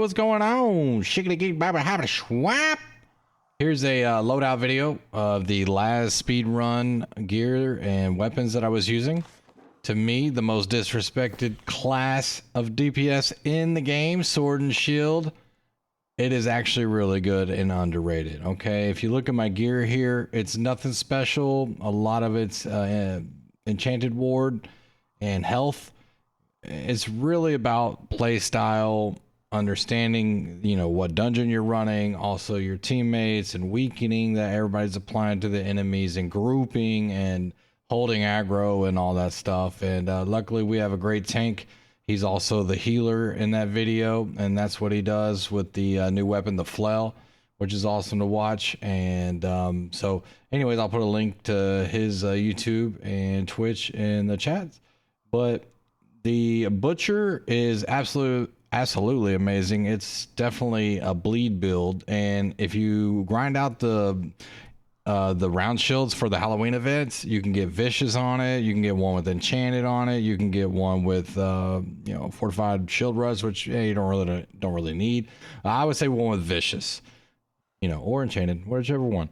what's going on? Shiggity geek baba habba swap. Here's a loadout video of the last speed run gear and weapons that I was using. To me, the most disrespected class of DPS in the game, Sword and Shield. It is actually really good and underrated. Okay, if you look at my gear here, it's nothing special. A lot of it's enchanted ward and health. It's really about play style, understanding, you know, what dungeon you're running, also your teammates, and weakening that everybody's applying to the enemies, and grouping and holding aggro and all that stuff. And luckily we have a great tank. He's also the healer in that video, and that's what he does with the new weapon, the flail, which is awesome to watch. And so anyways, I'll put a link to his YouTube and Twitch in the chat. But the butcher is absolutely amazing. It's definitely a bleed build, and if you grind out the round shields for the Halloween events, you can get vicious on it. You can get one with enchanted on it. You can get one with you know, fortified shield rush, which you don't really need. I would say one with vicious, you know, or enchanted, whichever one.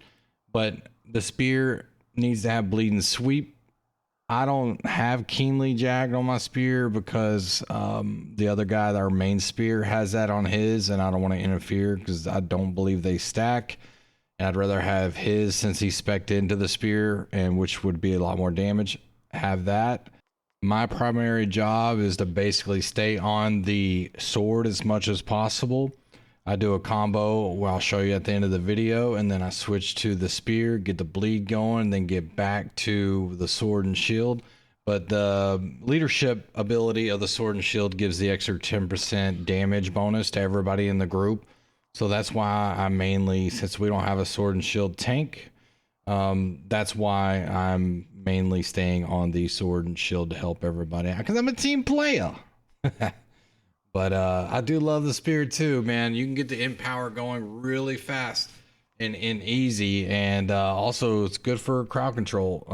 But the spear needs to have bleed and sweep. I don't have keenly jagged on my spear because the other guy, our main spear, has that on his, and I don't want to interfere because I don't believe they stack. And I'd rather have his, since he's spec'd into the spear, and which would be a lot more damage, have that. My primary job is to basically stay on the sword as much as possible. I do a combo where I'll show you at the end of the video, and then I switch to the spear, get the bleed going, then get back to the sword and shield. But the leadership ability of the sword and shield gives the extra 10% damage bonus to everybody in the group. So that's why I mainly, since we don't have a sword and shield tank, that's why I'm mainly staying on the sword and shield to help everybody out, because I'm a team player. But I do love the spear too, man. You can get the empower going really fast and easy, and also it's good for crowd control.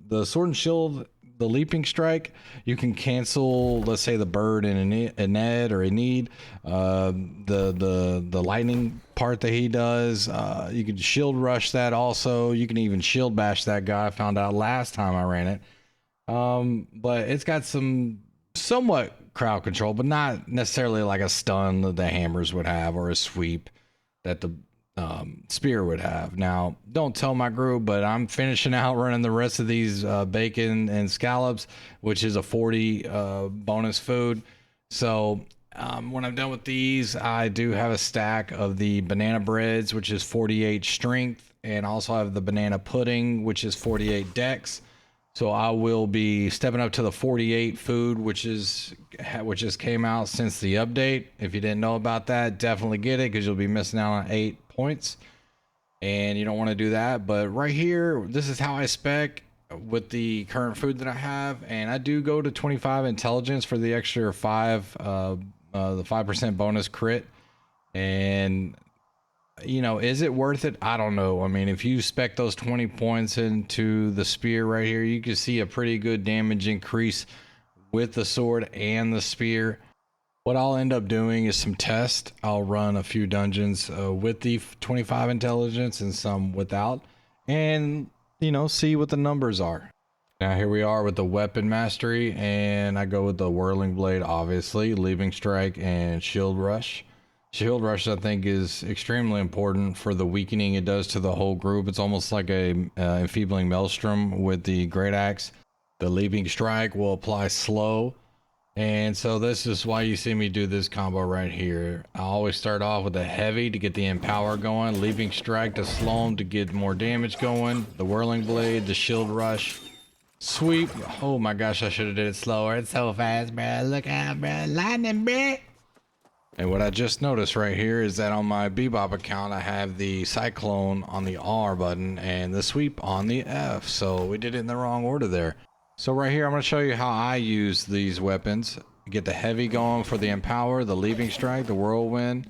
The sword and shield, the leaping strike, you can cancel, let's say, the bird in a Ned or a need. The lightning part that he does, you can shield rush that also. You can even shield bash that guy. I found out last time I ran it. But it's got some somewhat crowd control, but not necessarily like a stun that the hammers would have, or a sweep that the spear would have. Now, don't tell my group, but I'm finishing out running the rest of these bacon and scallops, which is a 40 bonus food. So when I'm done with these, I do have a stack of the banana breads, which is 48 strength, and also have the banana pudding, which is 48 dex. So I will be stepping up to the 48 food, which just came out since the update. If you didn't know about that, definitely get it, because you'll be missing out on 8 points, and you don't want to do that. But right here, this is how I spec with the current food that I have, and I do go to 25 intelligence for the extra 5, the 5% bonus crit. And you know, is it worth it? I don't know. I mean, if you spec those 20 points into the spear right here, you can see a pretty good damage increase with the sword and the spear. What I'll end up doing is some tests. I'll run a few dungeons with the 25 intelligence and some without, and, you know, see what the numbers are. Now here we are with the weapon mastery, and I go with the whirling blade, obviously, leaping strike, and shield rush. Shield rush, I think, is extremely important for the weakening it does to the whole group. It's almost like a enfeebling maelstrom with the great axe. The leaping strike will apply slow, and so this is why you see me do this combo right here. I always start off with a heavy to get the empower going, leaping strike to slow him to get more damage going, the whirling blade, the shield rush, sweep. Oh my gosh, I should have did it slower. It's so fast, bro. Look out, bro. Lightning, bro. And what I just noticed right here is that on my Bebop account, I have the Cyclone on the R button and the sweep on the F. So we did it in the wrong order there. So right here, I'm going to show you how I use these weapons. Get the heavy going for the empower, the leaping strike, the whirlwind,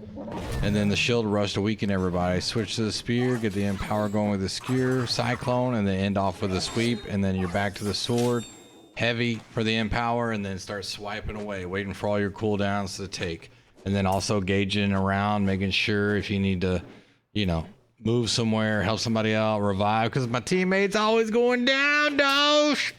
and then the shield rush to weaken everybody. Switch to the spear, get the empower going with the skewer, Cyclone, and then end off with a sweep. And then you're back to the sword, heavy for the empower, and then start swiping away, waiting for all your cooldowns to take. and then also gauging around, making sure if you need to, you know, move somewhere, help somebody out, revive, because my teammates always going down, Dosh.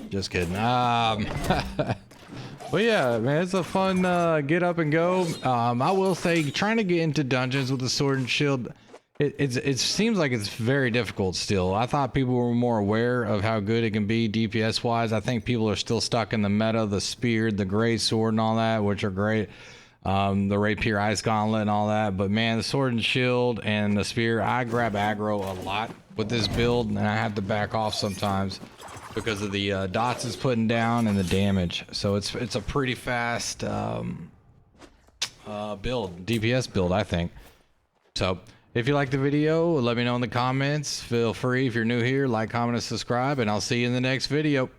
Just kidding. But yeah, man, it's a fun get up and go. I will say, trying to get into dungeons with the sword and shield, it seems like it's very difficult still. I thought people were more aware of how good it can be DPS wise. I think people are still stuck in the meta, the spear, the great sword, and all that, which are great. The rapier, ice gauntlet, and all that. But man, the sword and shield and the spear, I grab aggro a lot with this build, and I have to back off sometimes because of the dots it's putting down and the damage. So it's a pretty fast build, DPS build, I think. So if you like the video, let me know in the comments. Feel free, if you're new here, like, comment, and subscribe, and I'll see you in the next video.